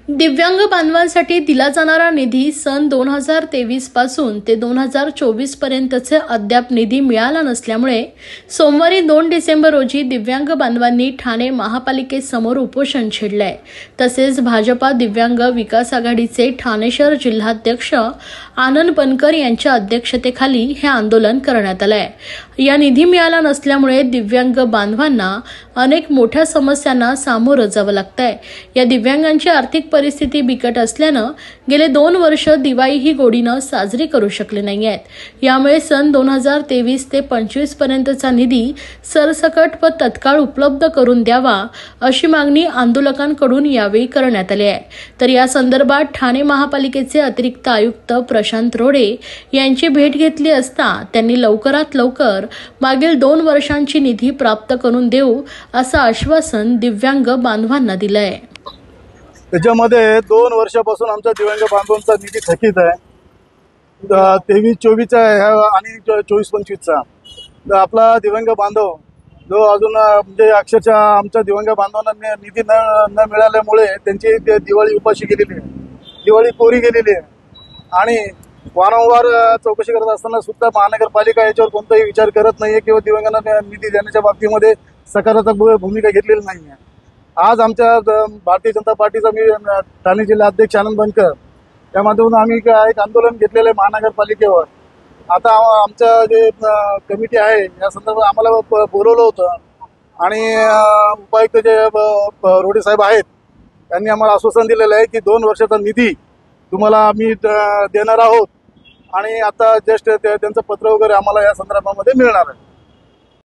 दिव्यांग बांधवांसाठी दिला जाणारा निधी सन 2023 पासून ते 2024 पर्यंतचे अद्याप निधी मिळाला नसल्यामुळे सोमवारी 2 डिसेंबर रोजी दिव्यांग बांधवांनी ठाणे महापालिकेसमोर उपोषण छेडले। तसेच भाजपा दिव्यांग विकास आघाडीचे ठाणे शहर जिल्हाध्यक्ष आनंद बनकर यांच्या अध्यक्षतेखाली हे आंदोलन करण्यात आले। या निधी मिळाला नसल्यामुळे दिव्यांग बांधवांना अनेक मोठ्या समस्यांना सामोरं जावं लागतंय। या दिव्यांगांची आर्थिक परिस्थिती बिकट असल्यानं गेले 2 वर्ष दिवाळी ही गोडीनं साजरी करू शकले नाहीयेत। यामुळे सन 2023 ते 25 पर्यंतचा निधी सरसकट व तत्काळ उपलब्ध करून द्यावा अशी मागणी आंदोलकांकडून यावेळी करण्यात आली आहे। तर या संदर्भात ठाणे महापालिकेचे अतिरिक्त आयुक्त प्रशांत रोडे यांची भेट घेतली असता त्यांनी लवकरात लवकर मागील 2 वर्षांची निधी प्राप्त करून देऊ असं आश्वासन दिव्यांग बांधवांना दिलं आहे। त्याच्यामध्ये 2 वर्षापासून आमच्या दिव्यांग बांधवांचा निधी थकीत आहे। 23-24 आणि 24-25 आपला दिव्यांग बांधव जो अजून म्हणजे अक्षरशः आमच्या दिव्यांग बांधवांना निधी न मिळाल्यामुळे त्यांची दिवाळी उपाशी गेलेली आहे, दिवाळी कोरी गेलेली आहे आणि वारंवार चौकशी करत असताना सुद्धा महानगरपालिका याच्यावर कोणताही विचार करत नाहीये किंवा दिव्यांगांना निधी देण्याच्या बाबतीमध्ये सकारात्मक भूमिका घेतलेली नाहीये। आज आमच्या भारतीय जनता पार्टीचा मी ठाणे जिल्हा अध्यक्ष आनंद बनकर या माध्यमातून आम्ही एक आंदोलन घेतलेलं आहे महानगरपालिकेवर। आता आमचं जे कमिटी आहे या संदर्भात आम्हाला बोलवलं होतं आणि उपायुक्त जे रोडे साहेब आहेत त्यांनी आम्हाला आश्वासन दिलेलं आहे की 2 वर्षाचा निधी तुम्हाला आम्ही देणार आहोत आणि आता जस्ट त्यांचं पत्र वगैरे आम्हाला या संदर्भामध्ये मिळणार आहे।